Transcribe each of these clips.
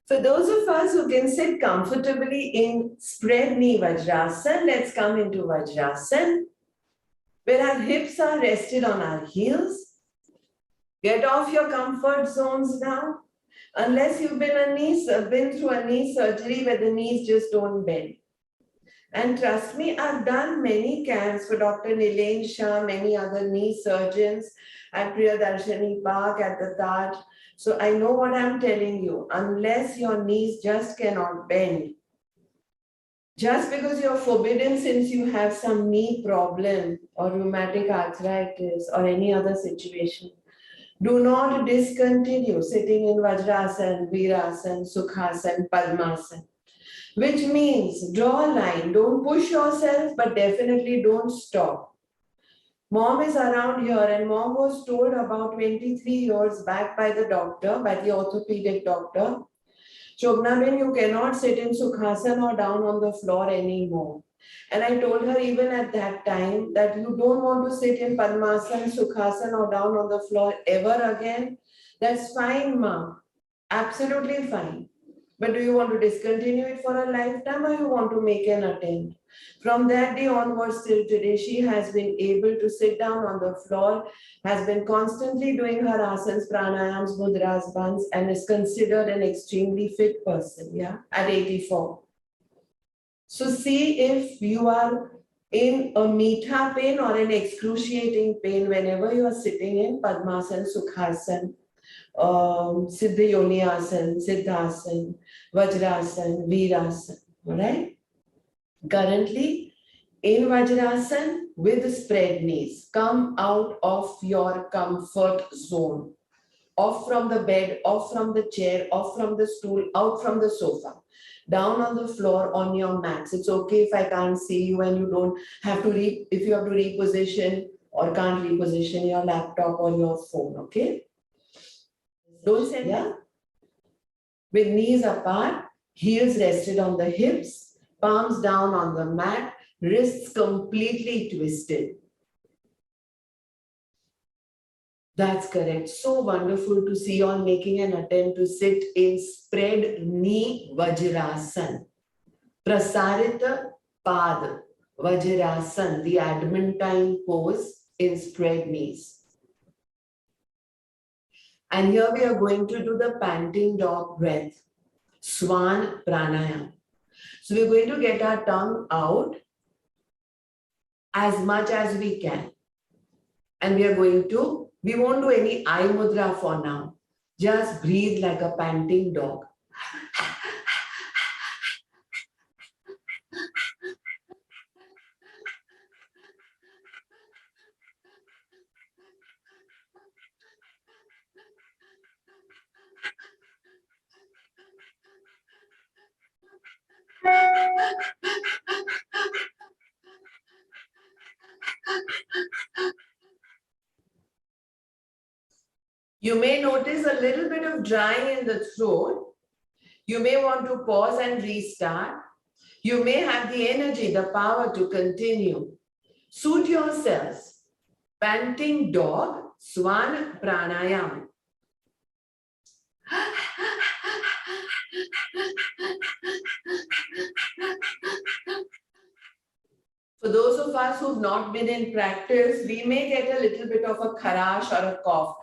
For those of us who can sit comfortably in spread knee Vajrasana, let's come into Vajrasana, where our hips are rested on our heels. Get off your comfort zones now. Unless you've been through a knee surgery where the knees just don't bend. And trust me, I've done many camps for Dr. Nilesh Shah, many other knee surgeons at Priyadarshini Park, at the Taj. So I know what I'm telling you. Unless your knees just cannot bend, just because you're forbidden since you have some knee problem or rheumatic arthritis or any other situation, do not discontinue sitting in Vajrasana, Virasana, Sukhasana, Padmasana. Which means draw a line, don't push yourself, but definitely don't stop. Mom is around here and mom was told about 23 years back by the doctor, by the orthopedic doctor, Shobnaben, you cannot sit in Sukhasana or down on the floor anymore. And I told her even at that time that you don't want to sit in Padmasana, Sukhasana or down on the floor ever again. That's fine, ma. Absolutely fine. But do you want to discontinue it for a lifetime or you want to make an attempt? From that day onwards till today, she has been able to sit down on the floor, has been constantly doing her asanas, pranayams, mudras, bandhs, and is considered an extremely fit person, yeah, at 84. So see if you are in a meetha pain or an excruciating pain whenever you are sitting in Padmasana, Sukhasana, Siddha Yoni Asana, Siddhasana, Vajrasana, Virasana, all right? Currently, in Vajrasana with spread knees, come out of your comfort zone, off from the bed, off from the chair, off from the stool, out from the sofa, down on the floor on your mats. It's okay if I can't see you and you don't have to, if you have to reposition or can't reposition your laptop or your phone, okay? Don't say, yeah? With knees apart, heels rested on the hips, palms down on the mat, wrists completely twisted. That's correct. So wonderful to see you all making an attempt to sit in spread knee Vajrasana. Prasarita Pad Vajrasana, the adamantine pose in spread knees. And here we are going to do the panting dog breath, Swan Pranayama. So we're going to get our tongue out as much as we can. And we won't do any eye mudra for now. Just breathe like a panting dog. You may notice a little bit of drying in the throat. You may want to pause and restart. You may have the energy, the power to continue. Suit yourselves. Panting dog, Swan Pranayama. For those of us who've not been in practice, we may get a little bit of a kharash or a cough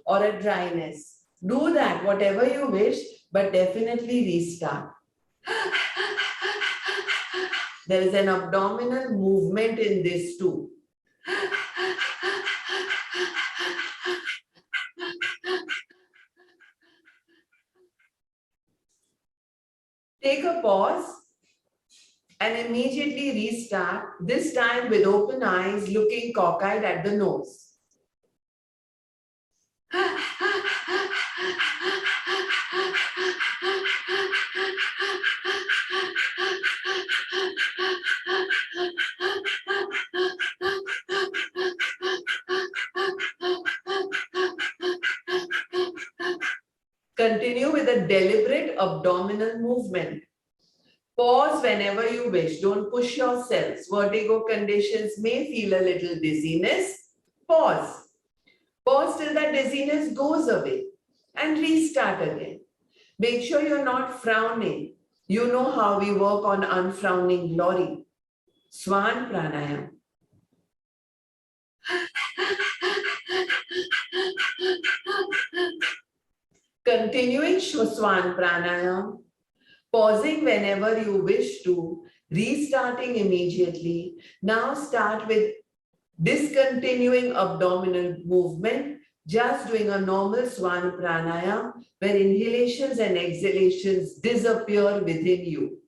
or a dryness. Do that, whatever you wish, but definitely restart. There is an abdominal movement in this too. Take a pause and immediately restart, this time with open eyes, looking cockeyed at the nose. Continue with a deliberate abdominal movement. Pause whenever you wish. Don't push yourselves. Vertigo conditions may feel a little dizziness. Pause. Pause till that dizziness goes away. and restart again. Make sure you're not frowning. You know how we work on unfrowning glory. Swan Pranayam. Continuing Swan Pranayam, pausing whenever you wish to, restarting immediately. Now start with discontinuing abdominal movement, just doing a normal Swan Pranayam where inhalations and exhalations disappear within you.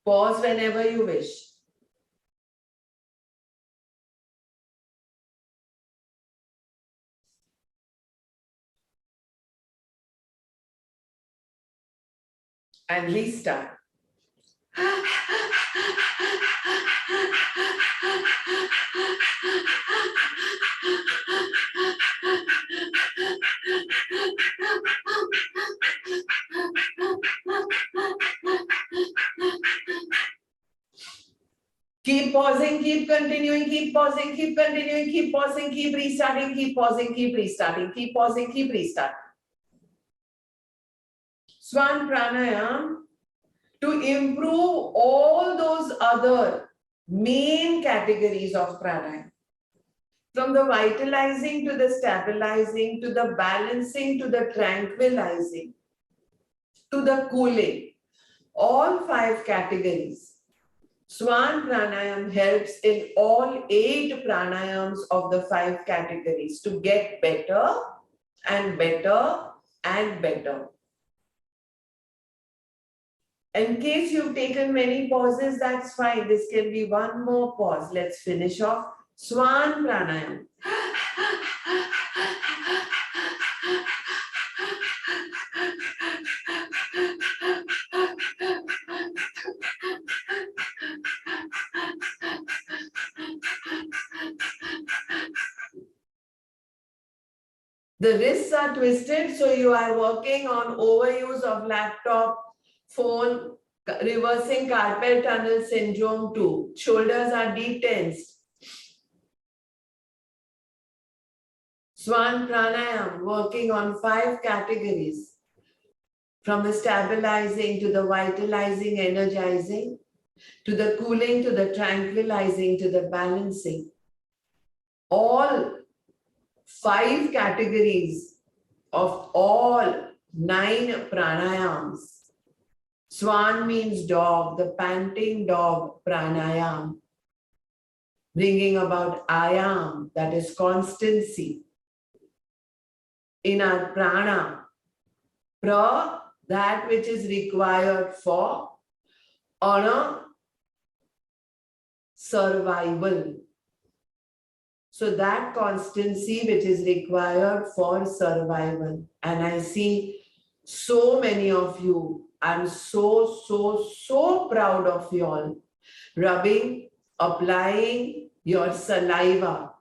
Pause whenever you wish. And restart. Keep pausing, keep continuing, keep pausing, keep continuing, keep pausing, keep restarting, keep pausing, keep restarting, keep pausing, keep restarting. Swan Pranayam to improve all those other main categories of pranayam. From the vitalizing to the stabilizing, to the balancing, to the tranquilizing, to the cooling, all 5 categories. Swan Pranayam helps in all 8 pranayams of the 5 categories to get better and better and better. In case you've taken many pauses, that's fine. This can be one more pause. Let's finish off. Swan Pranayam. The wrists are twisted, so you are working on overuse of laptop, phone, reversing carpal tunnel syndrome too. Shoulders are deep tensed. Swan Pranayam, working on 5 categories. From the stabilizing to the vitalizing, energizing, to the cooling, to the tranquilizing, to the balancing. All 5 categories of all 9 pranayams. Swan means dog, the panting dog pranayam, bringing about ayam, that is constancy in our prana. Pra, that which is required for honor, survival. So that constancy which is required for survival. And I see so many of you. I'm so proud of you all. Rubbing, applying your saliva,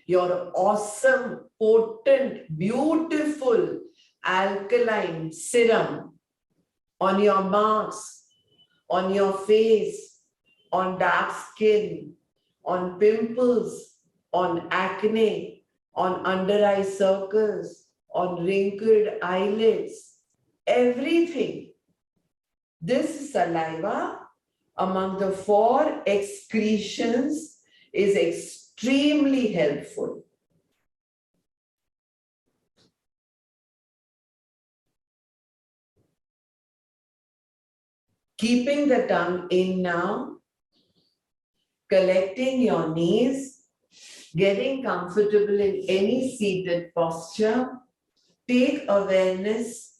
your awesome, potent, beautiful alkaline serum on your marks, on your face, on dark skin, on pimples, on acne, on under eye circles, on wrinkled eyelids, everything. This saliva among the 4 excretions is extremely helpful. Keeping the tongue in now, collecting your knees, getting comfortable in any seated posture. Take awareness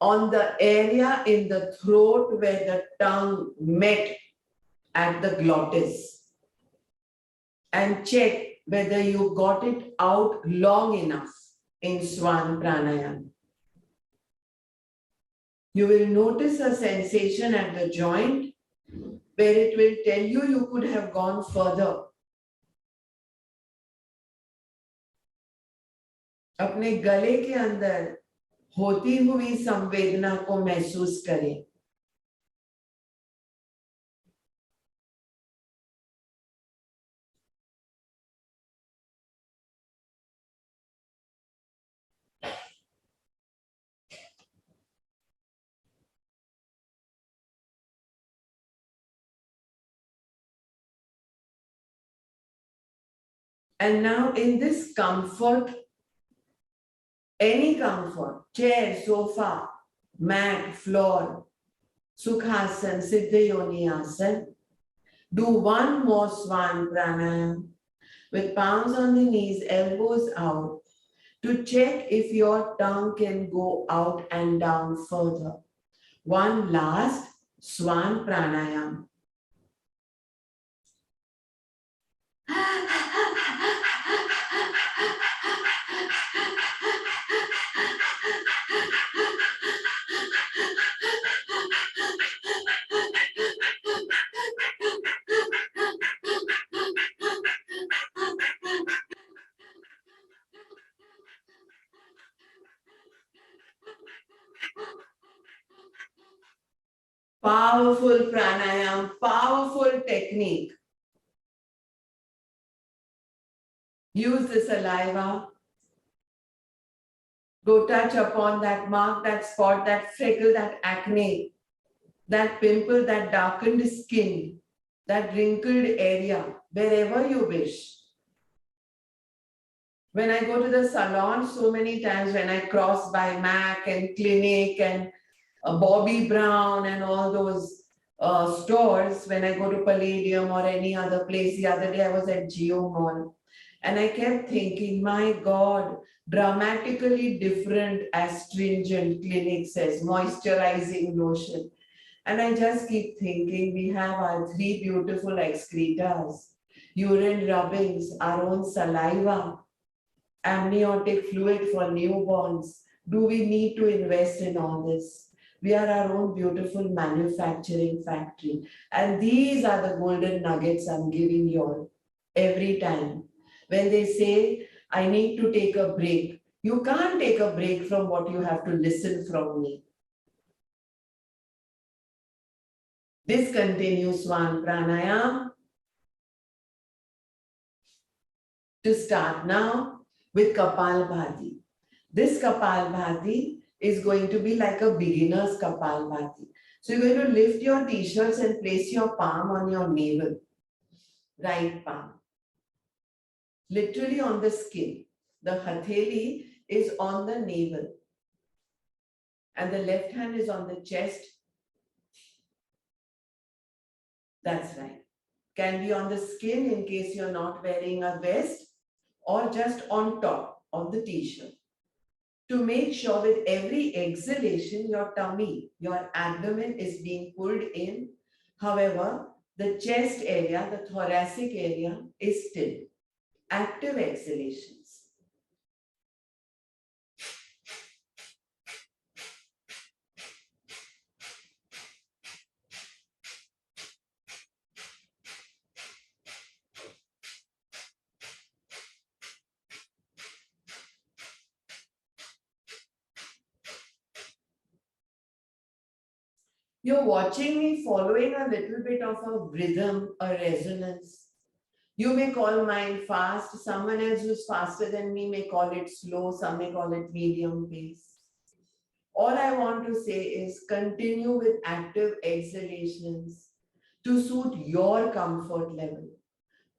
on the area in the throat where the tongue met at the glottis. And check whether you got it out long enough in Swan Pranayam. You will notice a sensation at the joint where it will tell you could have gone further. अपने गले के अंदर होती हुई संवेदना को महसूस करें. And now in this comfort, any comfort, chair, sofa, mat, floor, Sukhasan, Siddha Yoni Asan, do one more Swan Pranayam with palms on the knees, elbows out, to check if your tongue can go out and down further. One last Swan Pranayam. Powerful pranayam, powerful technique. Use the saliva. Go touch upon that mark, that spot, that freckle, that acne, that pimple, that darkened skin, that wrinkled area, wherever you wish. When I go to the salon, so many times when I cross by MAC and Clinique and Bobby Brown and all those stores, when I go to Palladium or any other place, the other day I was at Geo Mall, and I kept thinking, my God, dramatically different astringent Clinique says, moisturizing lotion. And I just keep thinking, we have our 3 beautiful excretas, urine rubbings, our own saliva, amniotic fluid for newborns. Do we need to invest in all this? We are our own beautiful manufacturing factory. And these are the golden nuggets I'm giving you all every time. When they say, I need to take a break, you can't take a break from what you have to listen from me. Discontinue Swan Pranayam. To start now with Kapalbhati. This Kapalbhati is going to be like a beginner's Kapalbhati. So you're going to lift your t-shirts and place your palm on your navel, right palm, literally on the skin. The hatheli is on the navel and the left hand is on the chest. That's right. Can be on the skin in case you're not wearing a vest, or just on top of the t-shirt. To make sure with every exhalation, your tummy, your abdomen is being pulled in. However, the chest area, the thoracic area is still. Active exhalations. You're watching me following a little bit of a rhythm, a resonance. You may call mine fast. Someone else who's faster than me may call it slow. Some may call it medium pace. All I want to say is continue with active exhalations to suit your comfort level.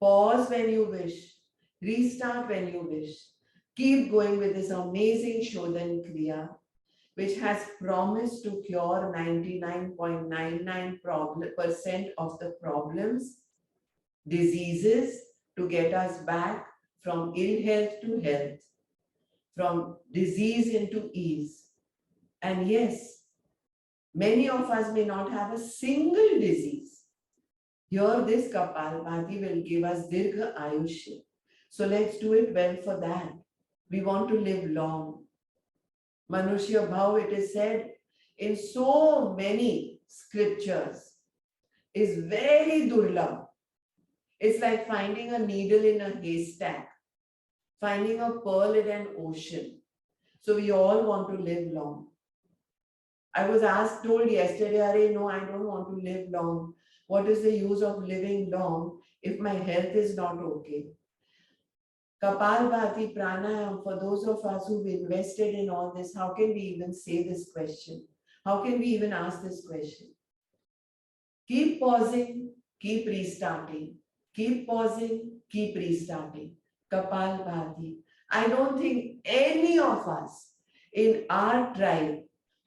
Pause when you wish. Restart when you wish. Keep going with this amazing Shodhan Kriya, which has promised to cure 99.99% of the problems, diseases, to get us back from ill health to health, from disease into ease. And yes, many of us may not have a single disease. Here, this Kapalbhati will give us Dirgha Ayushya. So let's do it well for that. We want to live long. Manushya Bhav, it is said in so many scriptures, is very durlabh. It's like finding a needle in a haystack, finding a pearl in an ocean. So we all want to live long. I was told yesterday, Are, no, I don't want to live long. What is the use of living long if my health is not okay? Kapalbhati, Pranayam, for those of us who've invested in all this, how can we even say this question? How can we even ask this question? Keep pausing, keep restarting. Keep pausing, keep restarting. Kapalbhati. I don't think any of us in our tribe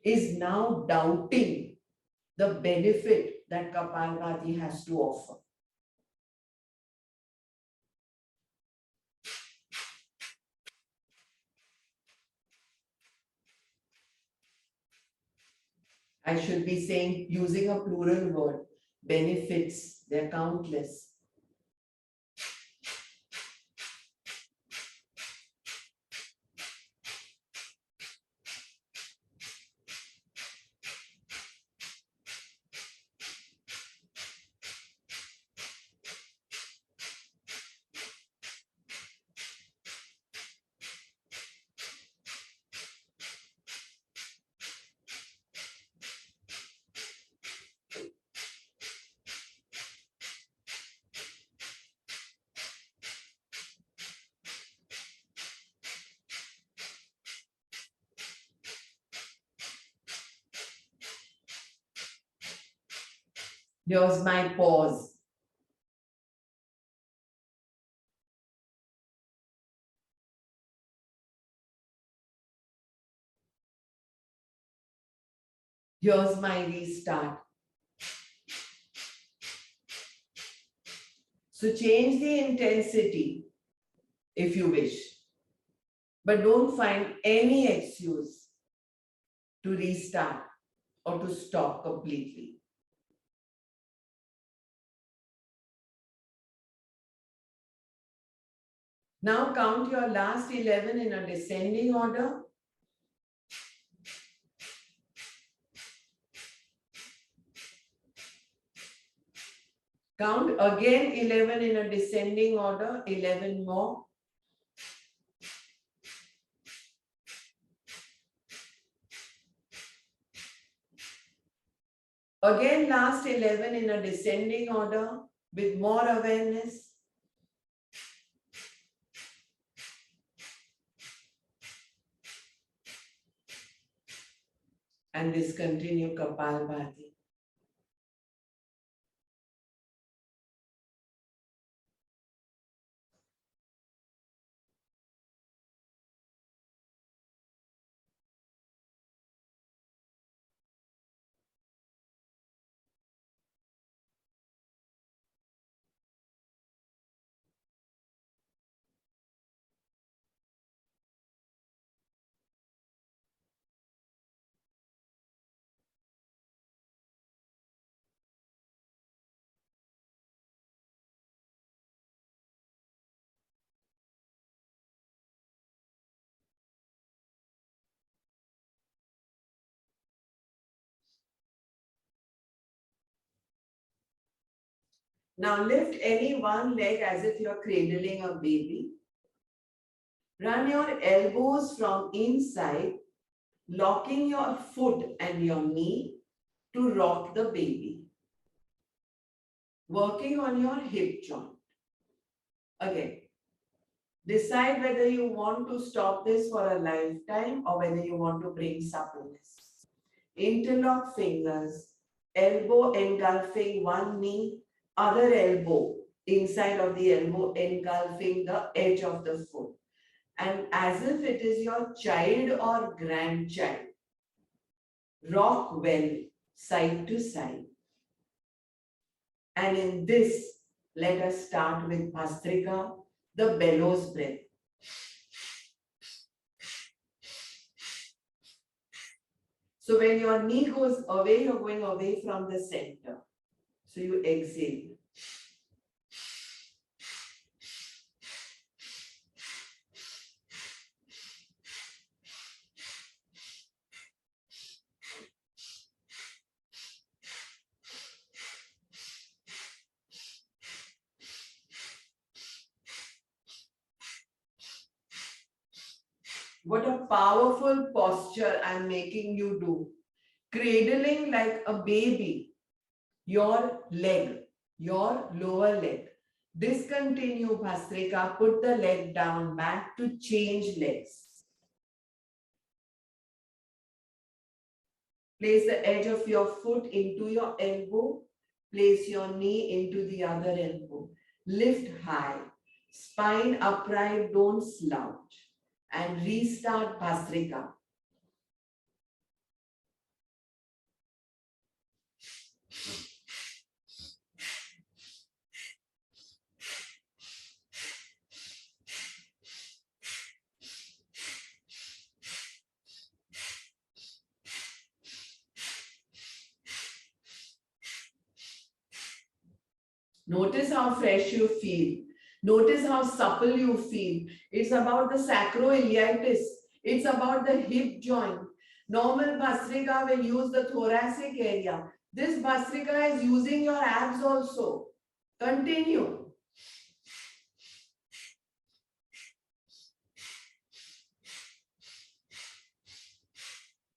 is now doubting the benefit that Kapalbhati has to offer. I should be saying, using a plural word, benefits, they're countless. Here's my pause. Here's my restart. So change the intensity if you wish, but don't find any excuse to restart or to stop completely. Now count your last 11 in a descending order. Count again 11 in a descending order, 11 more. Again, last 11 in a descending order with more awareness. And discontinue Kapalbhati. Now lift any one leg as if you're cradling a baby. Run your elbows from inside, locking your foot and your knee to rock the baby. Working on your hip joint. Again, decide whether you want to stop this for a lifetime or whether you want to bring suppleness. Interlock fingers, elbow engulfing one knee, other elbow inside of the elbow engulfing the edge of the foot. And as if it is your child or grandchild, rock well, side to side. And in this, let us start with Bhastrika, the bellows breath. So when your knee goes away, you're going away from the center. So you exhale. What a powerful posture I'm making you do. Cradling like a baby, your leg, your lower leg. Discontinue Bhastrika, put the leg down back to change legs. Place the edge of your foot into your elbow. Place your knee into the other elbow. Lift high. Spine upright, don't slouch. And restart Bhastrika. Notice how fresh you feel. Notice how supple you feel. It's about the sacroiliitis. It's about the hip joint. Normal Bhastrika will use the thoracic area. This Bhastrika is using your abs also. Continue.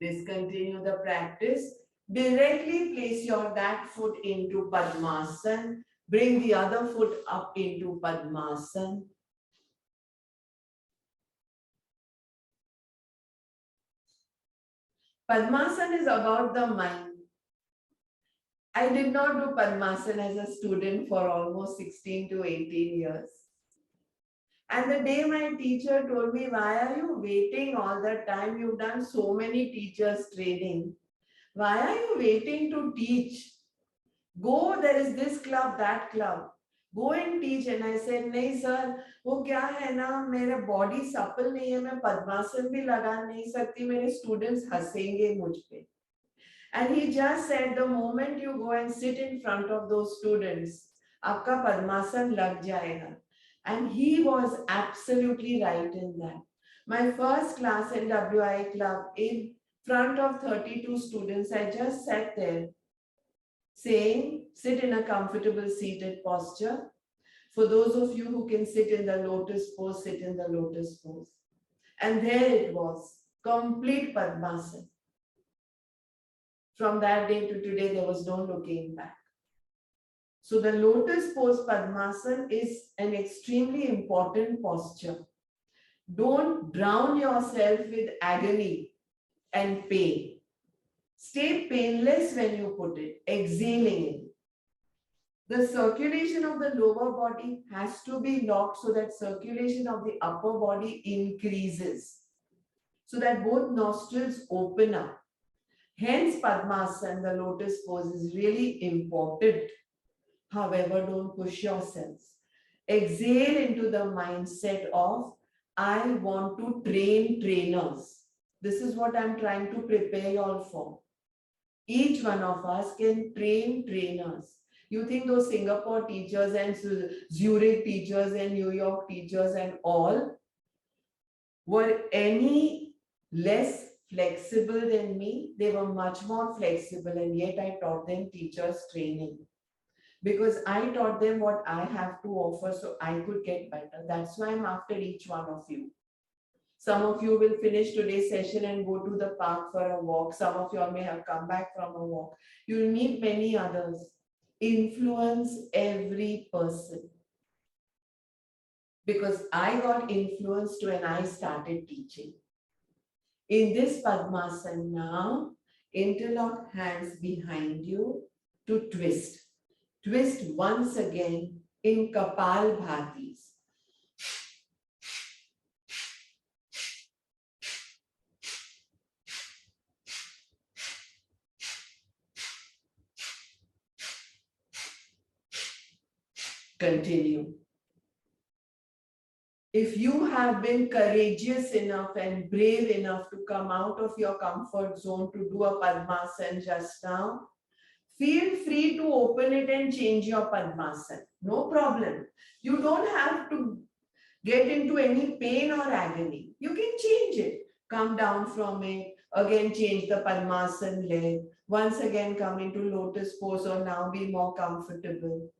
Discontinue the practice. Directly place your that foot into Padmasana. Bring the other foot up into Padmasana. Padmasana is about the mind. I did not do Padmasana as a student for almost 16 to 18 years. And the day my teacher told me, why are you waiting all the time? You've done so many teachers training. Why are you waiting to teach? Go, there is this club, that club. Go and teach. And I said, नहीं sir, वो क्या है ना, मेरा body supple नहीं है, मैं पद्मासन भी लगा नहीं सकती, मेरे students हंसेंगे मुझ पे. And he just said, the moment you go and sit in front of those students, आपका पद्मासन लग जाएगा. And he was absolutely right in that. My first class in WI club, in front of 32 students, I just sat there saying, sit in a comfortable seated posture. For those of you who can sit in the lotus pose, sit in the lotus pose. And there it was, complete Padmasana. From that day to today, there was no looking back. So the lotus pose Padmasana is an extremely important posture. Don't drown yourself with agony and pain. Stay painless when you put it, exhaling it. The circulation of the lower body has to be locked so that circulation of the upper body increases, so that both nostrils open up. Hence, Padmasana, the lotus pose, is really important. However, don't push yourselves. Exhale into the mindset of, I want to train trainers. This is what I'm trying to prepare you all for. Each one of us can train trainers. You think those Singapore teachers and Zurich teachers and New York teachers and all were any less flexible than me? They were much more flexible, and yet I taught them teachers training. Because I taught them what I have to offer so I could get better. That's why I'm after each one of you. Some of you will finish today's session and go to the park for a walk. Some of you may have come back from a walk. You will meet many others. Influence every person. Because I got influenced when I started teaching. In this Padmasana now, interlock hands behind you to twist. Twist once again in Kapalbhatis. Continue. If you have been courageous enough and brave enough to come out of your comfort zone to do a Padmasana just now, feel free to open it and change your Padmasana. No problem. You don't have to get into any pain or agony. You can change it. Come down from it. Again, change the Padmasana leg. Once again, come into lotus pose or now be more comfortable.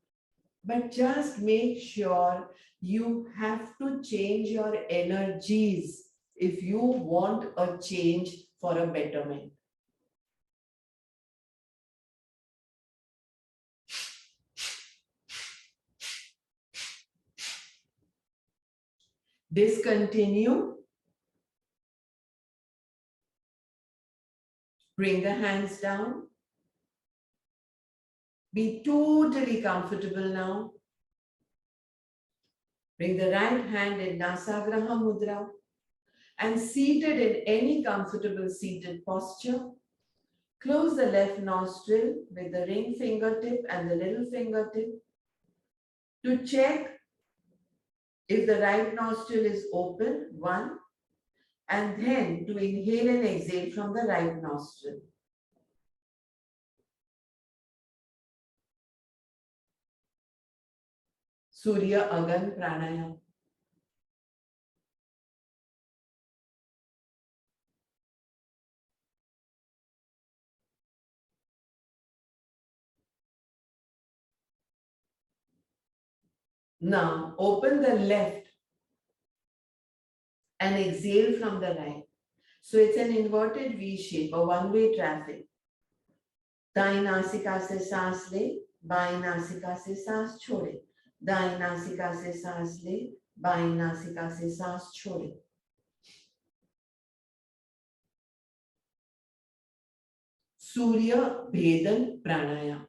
But just make sure you have to change your energies. if you want a change for a betterment. Discontinue. Bring the hands down. Be totally comfortable now. Bring the right hand in Nasagraha Mudra and seated in any comfortable seated posture. Close the left nostril with the ring fingertip and the little fingertip to check if the right nostril is open, one, and then to inhale and exhale from the right nostril. Surya Agan Pranayam. Now open the left and exhale from the right. So it's an inverted V shape, a one-way traffic. दाई नासिका से सांस ले, by नासिका से सांस छोड़े, दाई नासिका से सांस ले, बाई नासिका से सांस छोड़े. सूर्य भेदन प्राणायाम.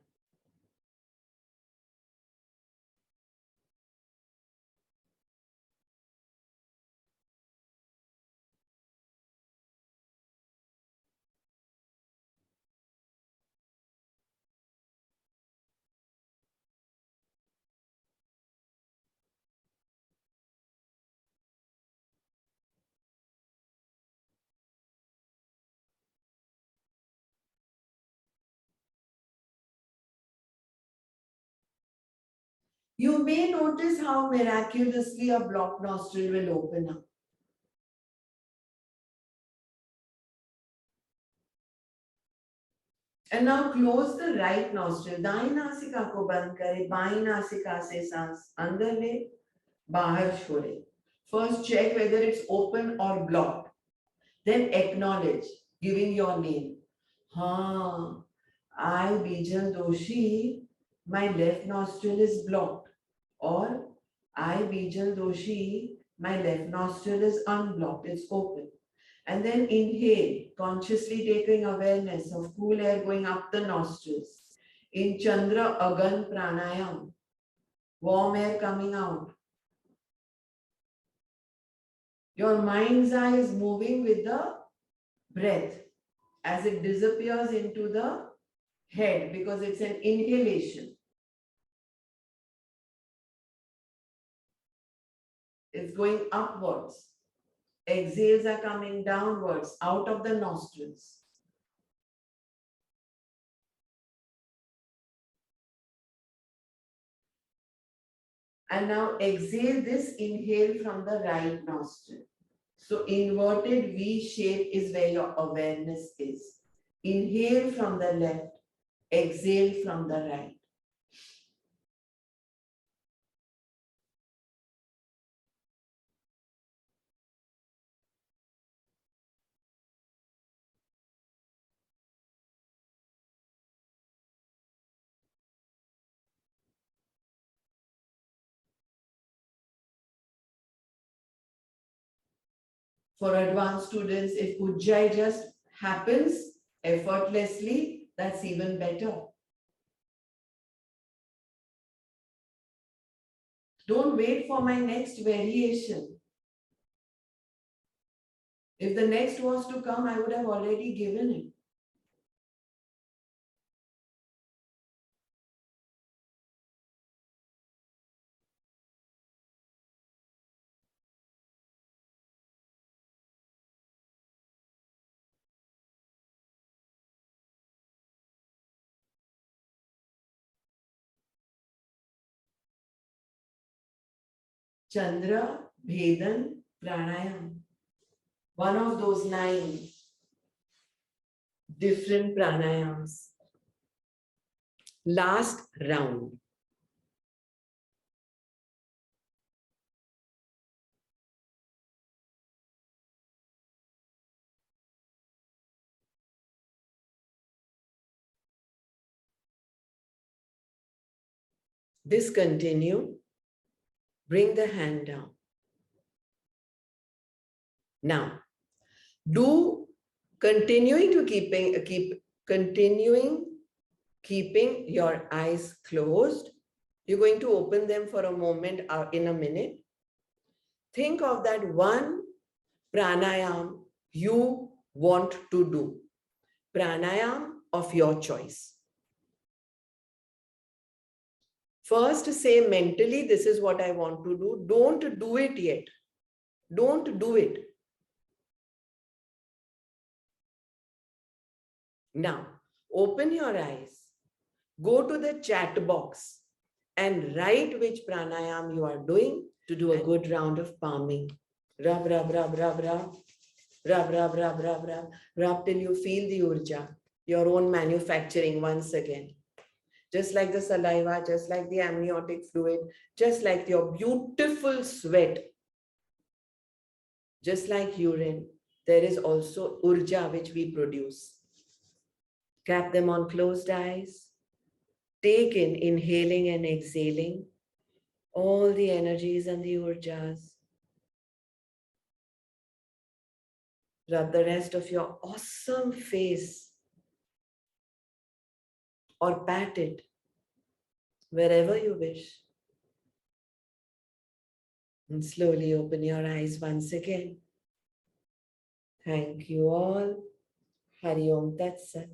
You may notice how miraculously a blocked nostril will open up. And now close the right nostril. दाई नासिका को बंद करें, बाई नासिका से सांस अंदर ले, बाहर छोड़े. First check whether it's open or blocked. Then acknowledge, giving your name. I, Bijal Doshi, my left nostril is blocked. Or I, Bijal Doshi, my left nostril is unblocked, it's open. And then inhale, consciously taking awareness of cool air going up the nostrils. In Chandra Agan Pranayam, warm air coming out. Your mind's eye is moving with the breath as it disappears into the head because it's an inhalation. It's going upwards. Exhales are coming downwards out of the nostrils. And now exhale this inhale from the right nostril. So inverted V shape is where your awareness is. Inhale from the left, exhale from the right. For advanced students, if Ujjayi just happens effortlessly, that's even better. Don't wait for my next variation. If the next was to come, I would have already given it. Chandra Bhedan Pranayam. One of those 9 different pranayams. Last round. Discontinue. Bring the hand down. Now, continuing keeping your eyes closed. You're going to open them for a moment in a minute. Think of that one pranayam you want to do. Pranayam of your choice. First, say mentally, this is what I want to do. Don't do it yet. Don't do it. Now, open your eyes. Go to the chat box and write which pranayam you are doing to do a good round of palming. Rub, rub, rub, rub, rub. Rub, rub, rub, rub, rub. Rub till you feel the urja, your own manufacturing once again. Just like the saliva, just like the amniotic fluid, just like your beautiful sweat, just like urine, there is also urja which we produce. Cap them on closed eyes. Take in, inhaling and exhaling, all the energies and the urjas. Rub the rest of your awesome face or pat it wherever you wish. And slowly open your eyes once again. Thank you all. Hari Om Tat Sat.